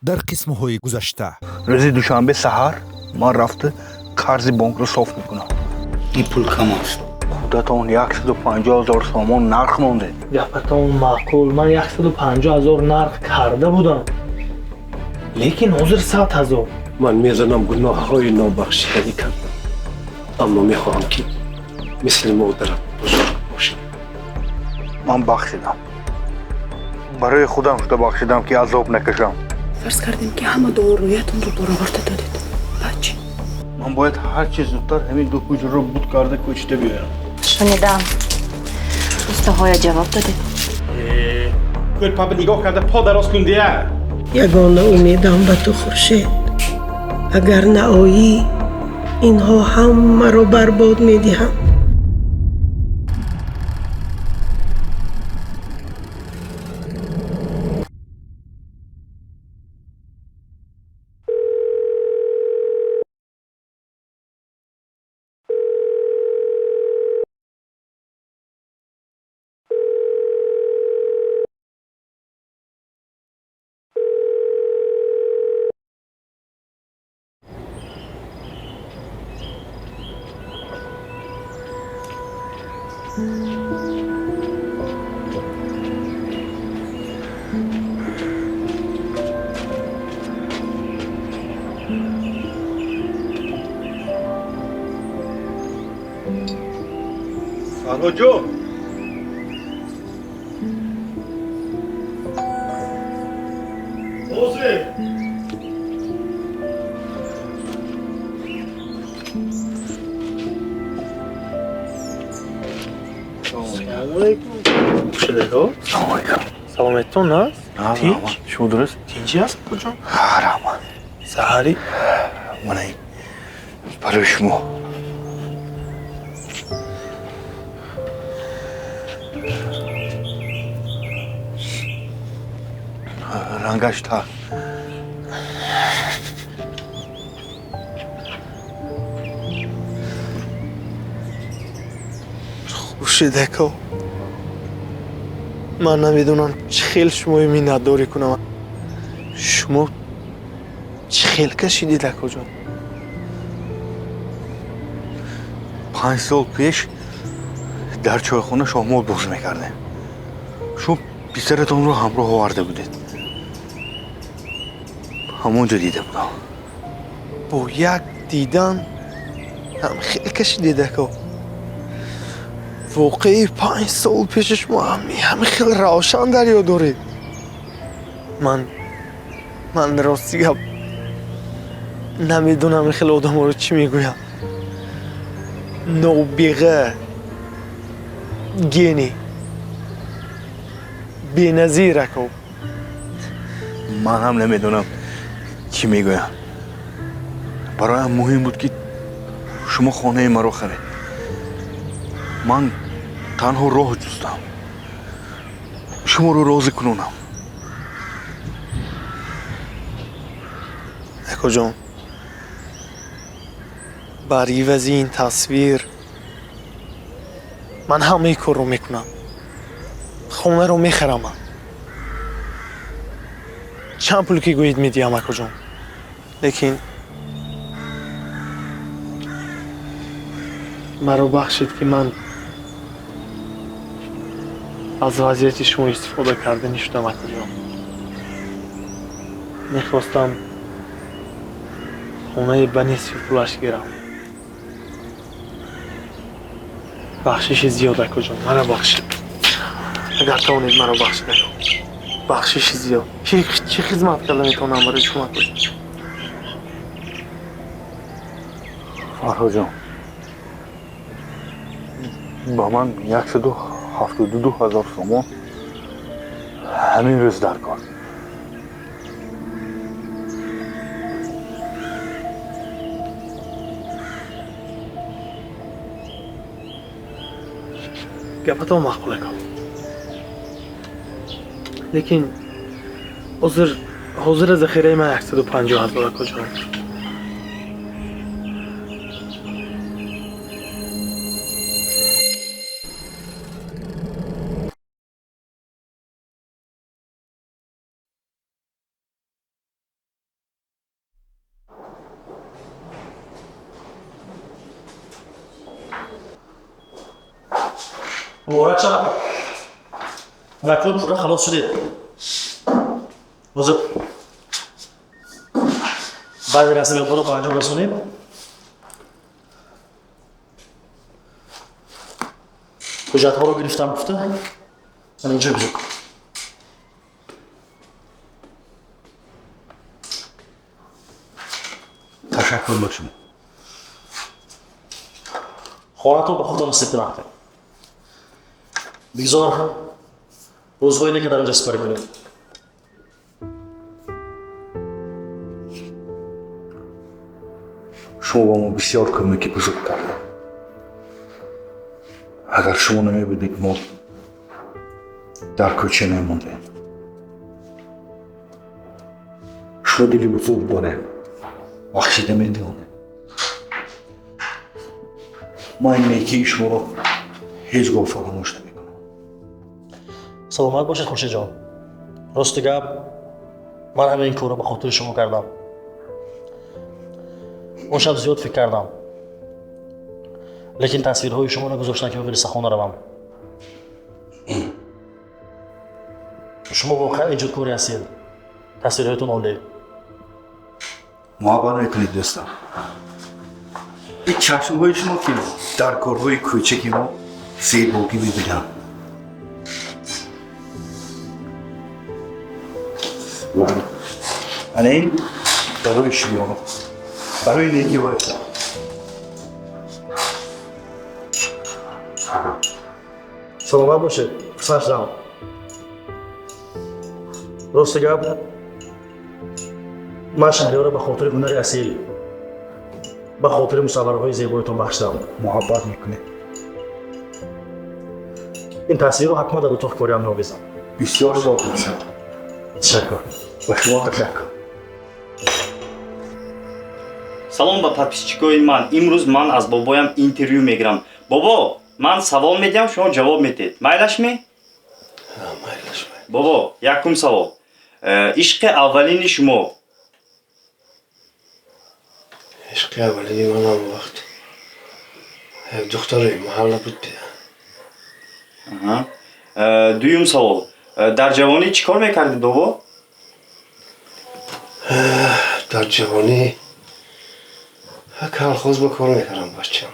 дар қисмҳои гузашта. рӯзи душанбе саҳар ман рафта қарзи бонкро соф мекунам. این پول کم است. худатон 150 000 сомон нарх монде. гапатон маъқул. ман 150 000 нарх карда будам, лекин ҳозир 100 000. من میزنم گناههای نابخشیدنی کردم، اما میخواهم که مثل مادرم بزرگ باشم. ман бахшидам. барои худам шуда бахшидам ки азоб накашам. فرض کردیم که همه داراییتون رو برآورده دادید. بچه ман бояд ҳар чӣ зудтар ҳамин ду ҳуҷраро буд карда кӯчида биёрам. شنیدم روستاهای جواب دادید. گلپا نگاه کرده پا دراز کنده. یگانه امیدم به تو خورشید. اگر نآیی اینها همه رو برباد میدهم. فرهاد جون. салометон аст? шумо дуруст? тинҷӣ аст куҷон? раман саҳарӣ манай барои шумо рангаш тар. хуршидако, ман намедонам чӣ хел шумои миннатдорӣ кунам. шумо чӣ хел кашидед акоҷон? 5 сол пеш дар чойхона шоҳмол боз мекардем. шумо писаратонро ҳамроҳ оварда будед. ҳамон ҷо дида будам. бо як дидан ҳам хел кашидед ако. воқеи 5 сол пеши шумо ҳамин хел равшан дар ёд доред. ман рости гап намедонам ин хел одамҳоро чӣ мегӯям. нобиға, гений, беназир ако. ман ҳам намедонам чӣ мегӯям. бароям муҳим буд ки шумо хонаи маро харед. ман танҳо роҳ ҷустам, шуморо розӣ кунонам. акоҷон, бар ивази ин тасвир ман ҳамаи корро мекунам. хонаро мехарамам. чанд пул ки гӯед медиҳам акоҷон. лекин маро бахшед ки ман аз вазъияти шумо истифода карданӣ шудам акоҷон. мехостам хонаи ба нисфи пулаш гирам. бахшиши зиёд акоҷон, маро бахшед. агар тавонед маро бахшед ако. бахшиши зиёд. чӣ хизмат карда метавонам барои шумо акоҷон? фарҳодҷон, ба ман 172 000 сомон ҳамин рӯз дар кор. гапатон маъқул ако. лекин ҳозир захираи ман 150 000 акоҷон. مبارک شد. رکود پورا خلاص شدید. بازم بعد رسم مقدار رو انجام رسونیم. حجت ها رو گرفتم گفته. من اینجا بزرگ. تشکر باشم. خانه‌تون به خودتون نصیب نکنید. بگذار روزهایی که در اینجا سپری کنید. شما با ما بسیار کمکی بزرگ کردید. اگر شما نمی‌بودید ما در کوچه نمی‌ماندیم. شما دلی بزرگ داره. بخشیده می‌دونید. ما این نیکی شما رو هیچ گاه فراموش نمی‌کنم. سلامت باشید خورشید جان. راست گپ من همه این کار رو به خاطر شما کردم. اون شب زیاد فکر کردم. لیکن تصویرهای شما رو گذاشتن که ببری سخن روم. شما واقعا ایجادکاری هستید. تصویرهایتون عالی. محبت میکنید دوستان. این چشم‌های شما که در کارهای کوچکی ما زیبایی می‌بینم. این برای شما برای نیکی باید. سلامت باشید. پسرش جان. راست گپ من شهریار رو به خاطر هنر اصیل به خاطر مصورهای زیبایتون بخشیدم. محبت میکنید. این تصویر رو حتما در اتاق کاری هم می‌آویزم. بسیار زیاد میشم. تشکر. و شما تشکر. салом ба подписчикои ман. имрӯз ман аз бобоям интервю мегирам. бобо ман савол медиҳам шумо ҷавоб медиҳед. майлашме? бобо якум савол. ишқи аввалини шумо? اشق اولی من هم وقت دختری محله بود дуюм савол. дар ҷавонӣ чӣ кор мекардед бобо? در جوانی کارخوز با کار میکردم بچم.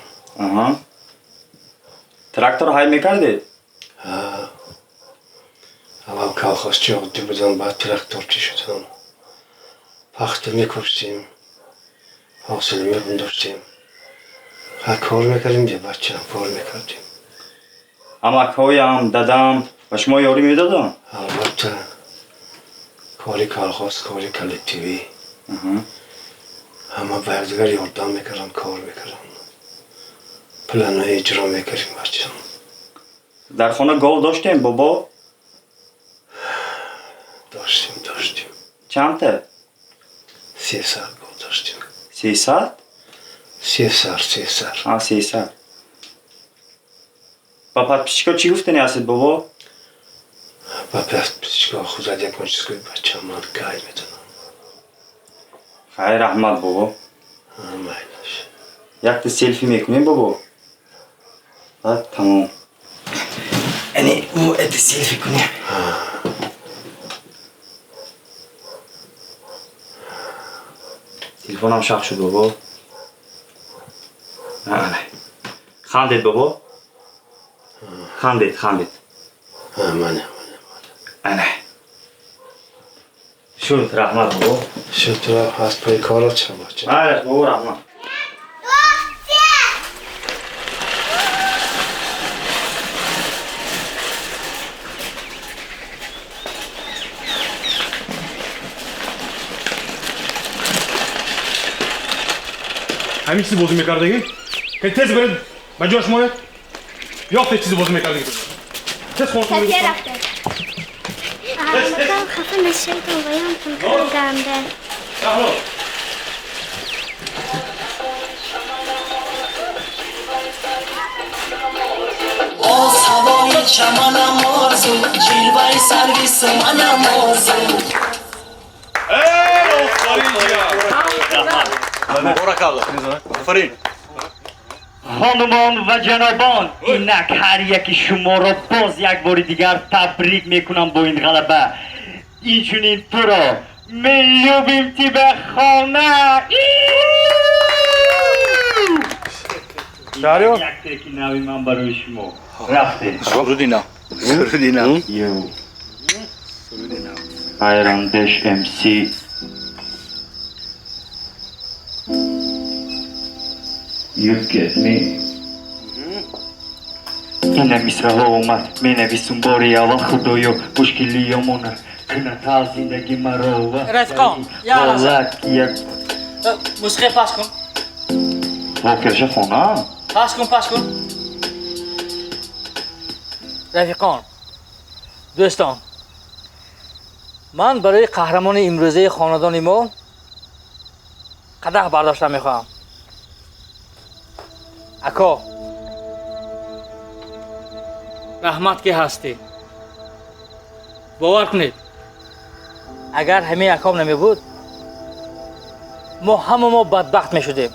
трактор ҳай мекардед? اول کارخوزچی عادی بودم بعد تراکتورچی شدم. پخته میکشتیم. حاصل می‌بردیم. کار میکردیم یه بچه‌ام کار میکردیم. амакҳоям дадам ба шумо ёрӣ медоданд? البته کاری کارخوز کاری کلکتیوی همه به یکدیگر یاردم میکردن کار میکردن. پلن‌های اجرا میکردیم بچه‌ام. дар хона гов доштем бобо? داشتیم. чандта? 300 گاو داشتیم. 300? 300. 300. ба подписчикҳо чӣ гуфтанӣ ҳастед бобо? با پزشکا خودت یک مشکل بچه‌ام من گای میدونم. خیر раҳмат бобо. مایلش. якта селфи мекунем бобо? баъд тамом. یعنی او эти селфи кунем. телефонам шах шуд бобо. хандед бобо? хандед. منه. ана шуд раҳмат бобо. شد از پای کارات چه بچه؟ бобо раҳмат. همین چیزی بازی میکردگی؟ که تیز برید به جاش ماید؟ یا تیز چیزی بازی میکردگی؟ تیز خونتون تفیه رفته مکان خفه نشید و بایم کنترل گرمده باز هوای چمنم آرزو جلوه سرویس منم آرزو مبارک الله. آفرین. خانمان و جنابان اینک هر یکی شما را باز یک بار دیگر تبریک میکنم با این غلبه اینچنین تو را میوبیم تی به خانه شهریار یک ترکی نوی من برای شما رفته سرودینا سرودینا یو ایرندش امسی You get me. اینه مصره ها اومد می نویسون باری اول خدایا مشکلی یامونه کنه تا زندگی مرا رفقان یا یک موسیقی پس کن واکرش خونه پس کن رفیقان دوستان من برای قهرمان امروزه خاندان ما قدح برداشتن میخواهم اکا رحمت که هستی باور کنید اگر همین اکام نمی بود ما بدبخت می شدیم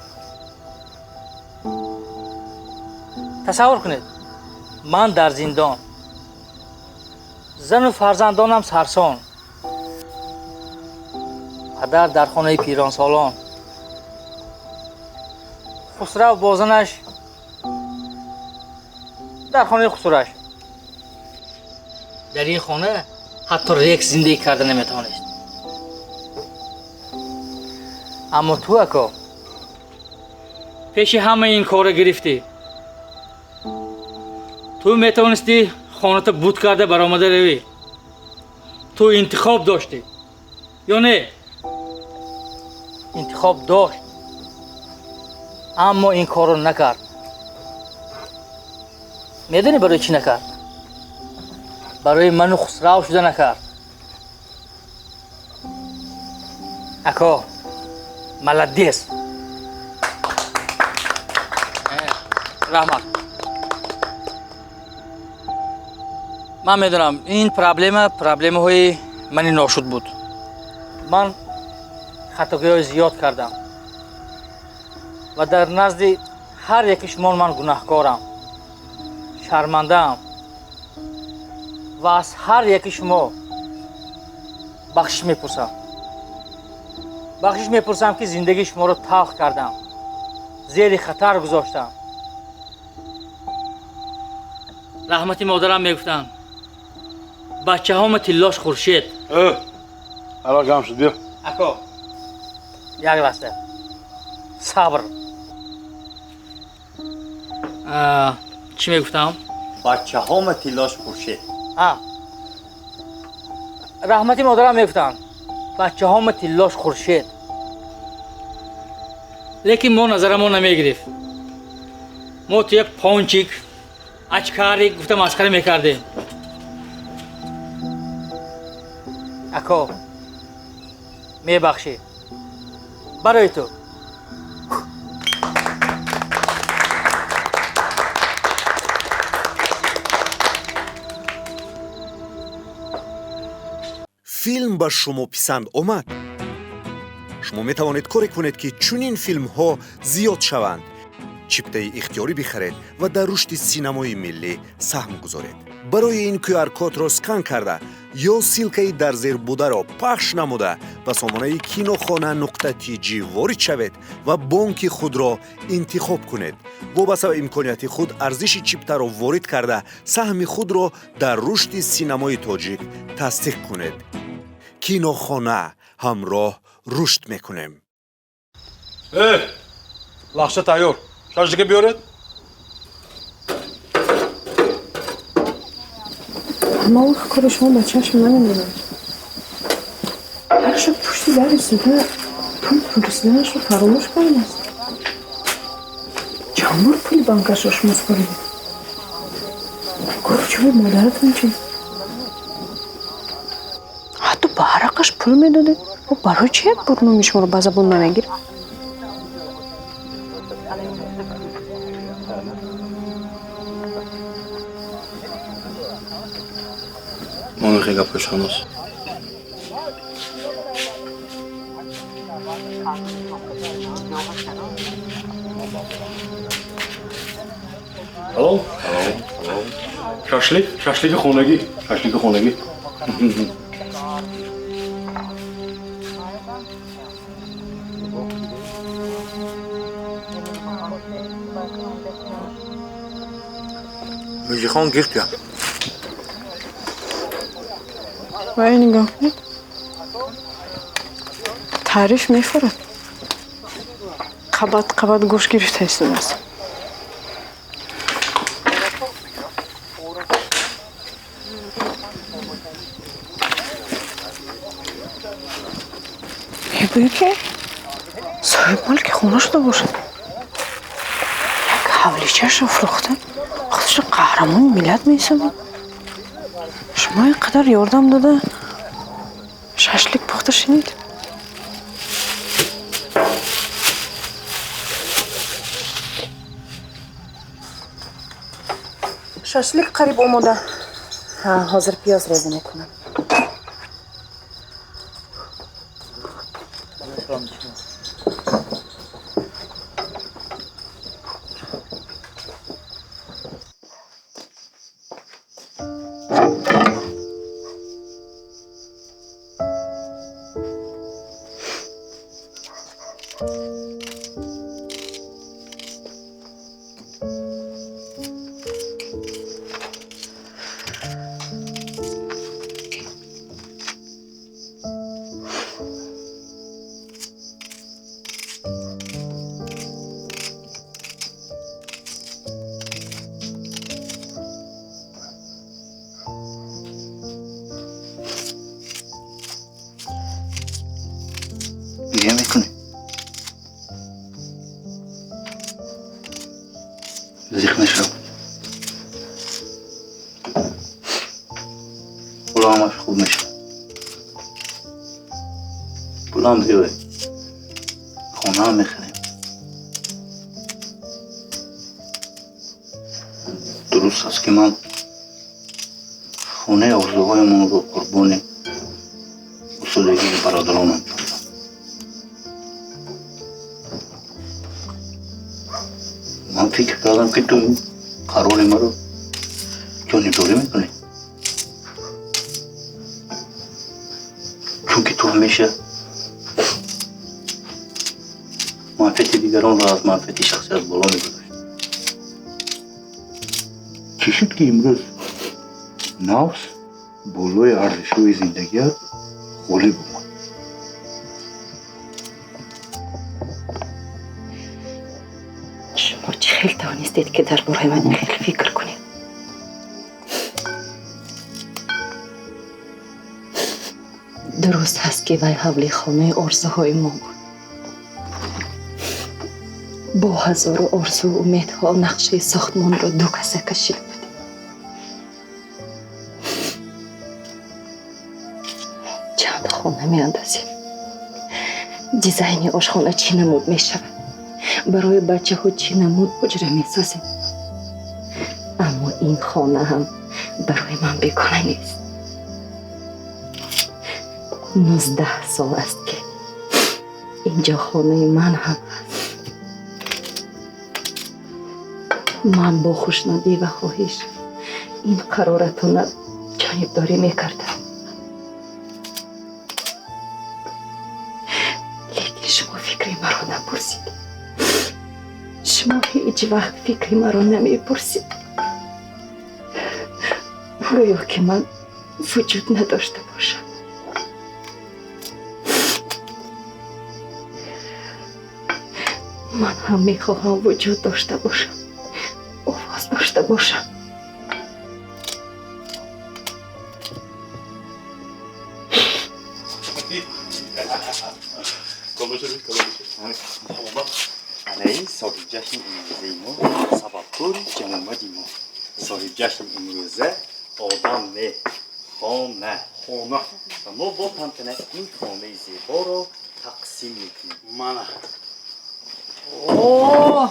تصور کنید من در زندان زن و فرزندانم سرسان پدر در خانه پیران سالان خسرو با زنش در خانه خسروش در این خانه حتی ریک زندگی کرده نمیتوانست اما تو اکا پیش همه این کار گرفتی تو میتوانستی خانه بود کرده برآمده روی تو انتخاب داشتی یا نه انتخاب داشت اما این کار رو نکرد میدونی برای چی نکرد برای من و خسرو شده نکرد اکا ملدیس رحمت من میدونم این پرابلم های من ناشد بود من خطاگی زیاد کردم و در نزد هر یک شما من گناهکارم شرمنده‌ام و از هر یک شما بخشش میپرسم که زندگی شما رو تلخ کردم زیر خطر گذاشتم رحمتی مادرم میگفتن بچه هام تلاش خورشید الان گم شد بیا اکا یک لحظه صبر چی میگفتم؟ بچه هام تلاش خورشید رحمتی مادرم میگفتن بچه هام تلاش خورشید لیکن ما نظرمون نمیگرفت ما تو یک پانچیک اچکاری گفتم مسخره میکردیم اکا میبخشی برای تو فیلم با شما پسند آمد؟ شما می توانید کاری کنید که چنین فیلم ها زیاد شوند. چیپته اختیاری بخرید و در رشد سینمای ملی سهم گذارید. برای این QR کد را اسکن کرده یا سیلکه در زیر بوده را پخش نموده به سامانه kinokhona.tg وارد شوید و بانک خود را انتخاب کنید. وابسته به امکانیت خود ارزش چیپته را وارد کرده سهم خود را در رشد سینمای تاجیک تصدیق کنید. کینوخانه همراه رشد میکنیم. لحظه تیار شارژ که بیارید اما اون کار شما بچهش من نمیدونم هر شب پشتی در رسیده پول رسیدنش رو فراموش کنیم است چند بار پولی بانکش رو شما سپاریدید گفت چه بود مادرتون چی؟ حتی به حرقش پول میداده و برای چی یک بار نومی شما رو به زبون نمیگیره؟ ما میخوایی گپش هنوز Halol? Halol. Shashlik xonagi. میخوان گیخت یا وای نگاه کن تعریف میفرد قبط گوش گرفته است میگویی که صاحب مالک خونه شده باشد یک حولیچهش رو فروخته خودش قهرمان ملت میسازه شما اینقدر یاردم داده ششلیک پخته شنید ششلیک قریب اومده حاضر پیاز ریزی میکنم بیه میکنی زیخ نشرب پولا همش خوب میشه پولا هم دیگه خونه هم میخریم درست است که من خونه آرزوهای من رو قربانی اصولگی برادرانم من فکر کردم که تو قرار ما رو جانبداری میکنی چون که تو همیشه منفعت دیگران را از منفعت شخصیت بالا میگذاشت چی شد که امروز نفس بالای ارزش‌های زندگیت غالب اومد شما چه خیلی توانستید که درباره من خیلی فکر کنید درست هست که وی حولی خانه آرزوهای ما بود با هزار آرزو و امیدها نقشه ساختمان را دو کسه کشید بود چند خانه می اندازیم دیزاین آشخانه چی نمود می شود برای بچه ها چی نمود حجره می سازیم اما این خانه هم برای من بیگانه نیست 19 سال است که اینجا خانه من هم هست من با خوشنودی و خواهش این قرارتون جانبداری میکردم لیکن شما فکری مرا نپرسید شما هیچ وقت فکری مرا نمیپرسید گویا که من وجود نداشته باشم من هم میخواهم وجود داشته باشم آواز داشته باشم Anayi sahip cahil imruzeymo, sabahkor canımadimo. Sahip cahil imruze, adam ne? Khane. Khane. Ama bu tantane in khane-i zeba ro taqsim miکنیم. Mana. اوه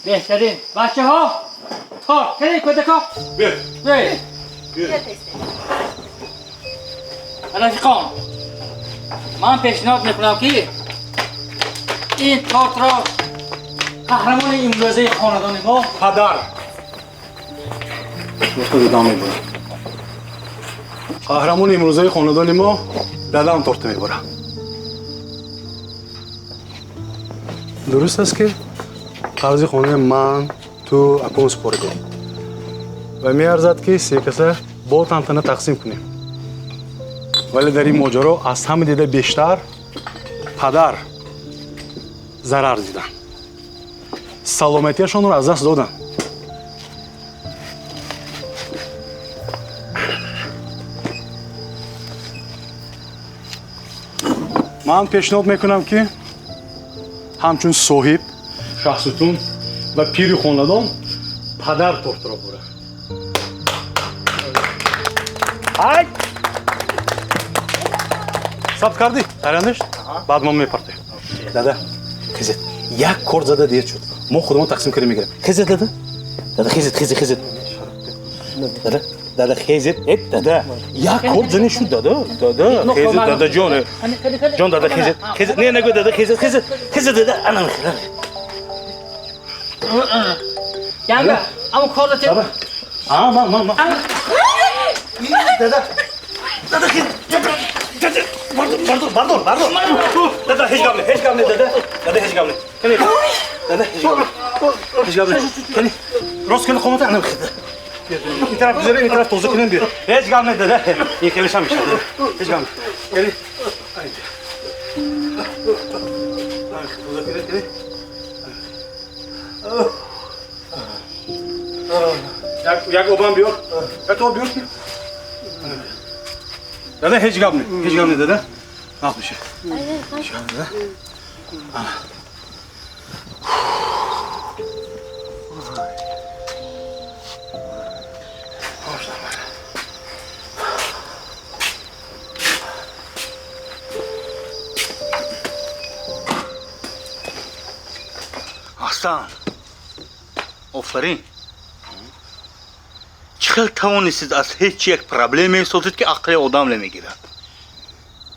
بهترین بچه ها تا تری کده کا بیر رفیقان من پیشنهاد میکنم که این تارت را قهرمان امروزه خاندان ما پدر خود ادامه میبره قهرمان امروزه خاندان ما دادم تورته میبره درست است که قرض خانه من تو اکون سپرده و میارزد که سه کسه با تنتنه تقسیم کنیم ولی در این ماجرا از همه دیده بیشتر پدر ضرر دیدن سلامتیشون رو از دست دادن من پیشنهاد میکنم که همچون صاحب شخصتون و پیر خاندان پدر تورت را بره ای ثبت کردی ترندش بعد ما میپرده دادا خیزت یک کورد زده دیر شد ما خودمون تقسیم کنیم میگیریم خیزت دادا دادا خیزت دادا خیزت دادا یک کورد زنی شد دادا خیزت دادا جان دادا خیزت نه نگو دادا خیزت دادا انا میخوام یعنی اما کارت ما دادا خیزت بردار دادا هیچ گام نه دادا هیچ گام نه دادا هیچ گام نه کنی راست کنی خودت انا میخوام این طرف بذاره این طرف توزیع کنیم بیار هیچ گام نه دادا این خیلیش هم میشه هیچ گام نه یعنی یک اوبان بیار یک تو بیار دادا هیچ گام نه دادا نه میشه هیچ گام نه احسان آفرین چقدر توانستید از هیچ یک پرابلمی سازید که عقل آدم نمیگیرد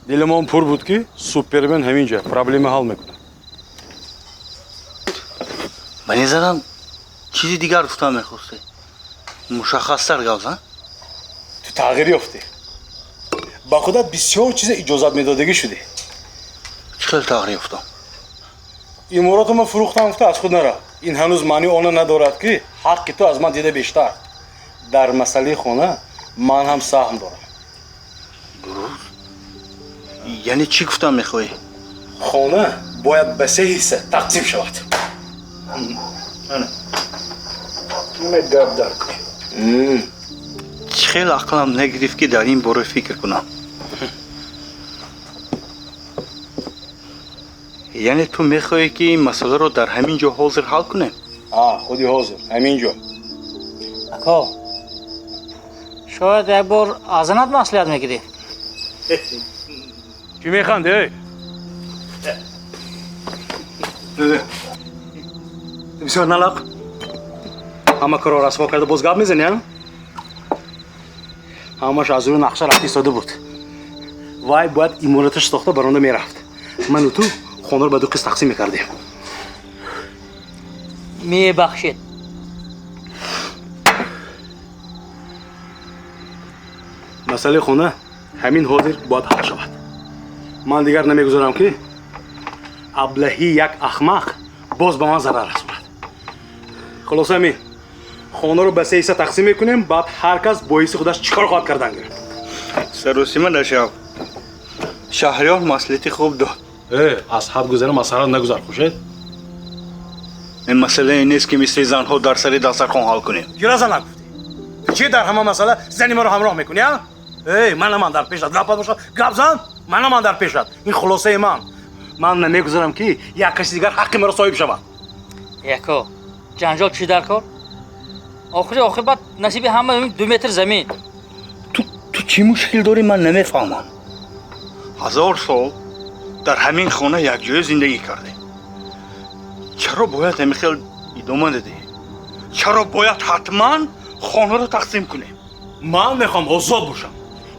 دلمان پر بود که سوپرمن همینجا پرابلم حل میکنه به نظرم چیزی دیگر گفتم میخواسته مشخص‌تر گوزن تو تغییر یافتی با خودت بسیار چیز اجازت میدادگی شده چقدر تغییر یافتم امارات ما فروختم گفته از خود نرا این هنوز معنی آن ندارد که حق تو از من دیده بیشتر در مسئله خانه من هم سهم دارم درست یعنی چی گفتم میخوایی خانه باید به 3 حصه تقسیم شود خیلی عقلم نگرفت که در این باره فکر کنم یعنی تو میخوایی که این مسئله رو در همین جا حاضر حل کنیم؟ خودی حاضر همین جا اکا شاید یک بار ازنت مسئولیت میگیری چی میخنده؟ بسیار نلق همه کار را رسوا کرده باز گپ میزنی ها؟ همش از روی نقشه رفتی ایستاده بود وای باید امارتش ساخته برانده میرفت من و تو خانه رو به 2 قسط تقسیم میکردیم میبخشید مسئله خانه همین حاضر باید حل شود من دیگر نمیگذارم که ابلهی یک احمق باز به من ضرر رسوند خلاص همین خانه رو به 3 حصه تقسیم میکنیم بعد هر کس با حصه خودش چیکار خواهد کردن گرفت سروسی من نشاو شهریار مسئولیتی خوب داد از حد گذره مسئله نگذار خوشید این مسئله این نیست که مثل زنها در سر دسترخوان حل کنیم گیرازه نگفتی چی در همه مسئله زنی ما رو همراه میکنی ها؟ من در پیشت گپ باشه گپ زن من در پیشت این خلاصه من نمیگذارم که یک کسی دیگر حق مرا صاحب شود یکا جنجال چی در کار آخر بعد نصیب همه 2 متر زمین تو چی مشکل داری من نمیفهمم 1000 سال در همین خانه یک جای زندگی کرده چرا باید همین ادامه دادی چرا باید حتما خانه رو تقسیم کنیم من میخوام آزاد باشم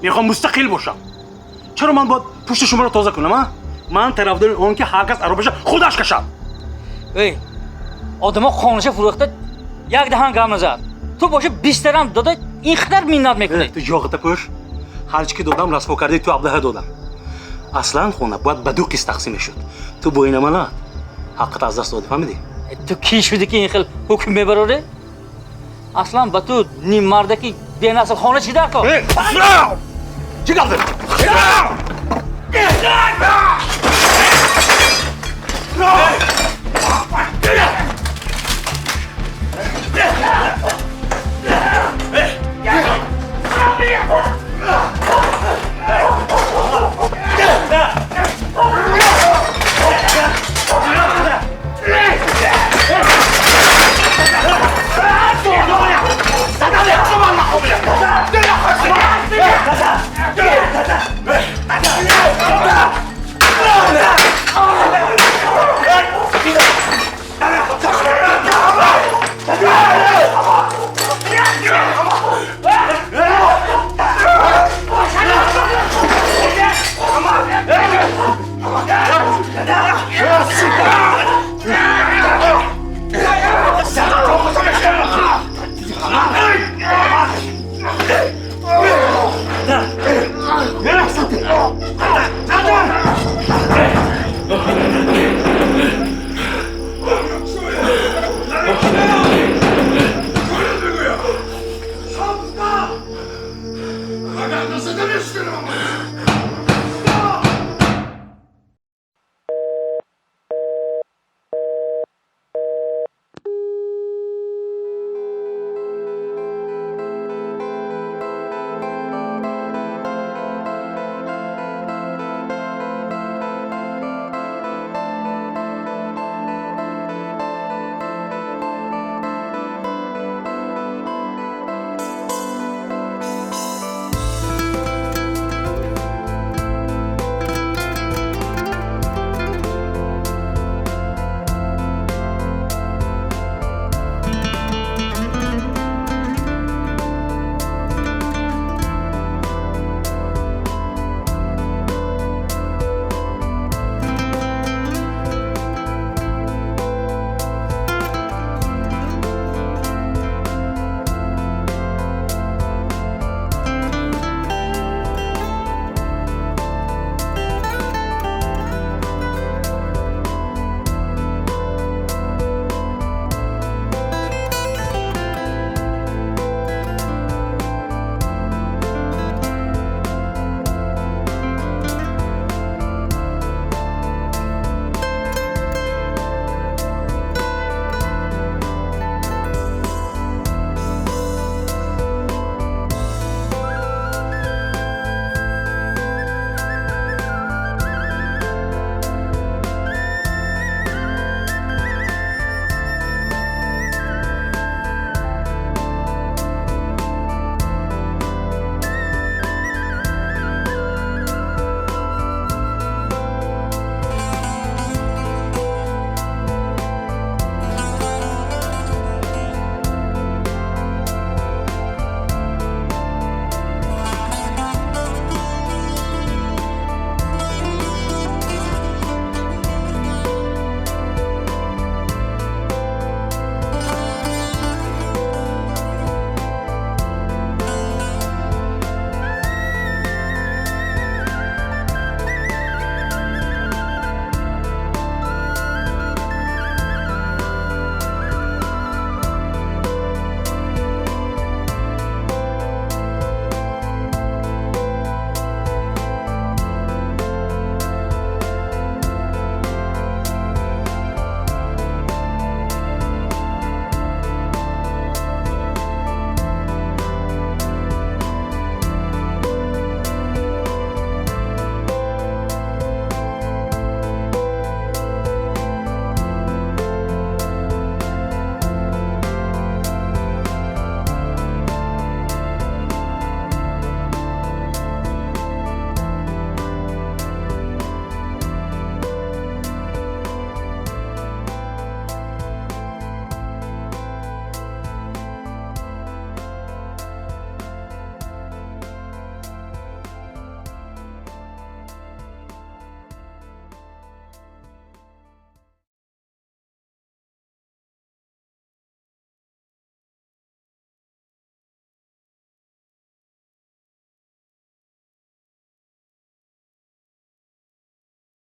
میخوام مستقل باشم چرا من باید پشت شما رو تازه کنم من طرفدار اون که هر کس عربش خودش کشد Odama xonacha furoqda یک دهان گام نزد. تو باشه 20 درم داده اینقدر منت میکنی. تو جاغت پوش هر چی که دادم رسوا کردی تو ابله دادم. اصلا خونه باید به دو قسط تقسیم شد. تو با این عملا حقت از دست دادی فهمیدی؟ تو کی شدی که این خیل حکم میبره؟ اصلا با تو نیم مردکی بی‌نسل خانه چی در کار؟ چی گفتی؟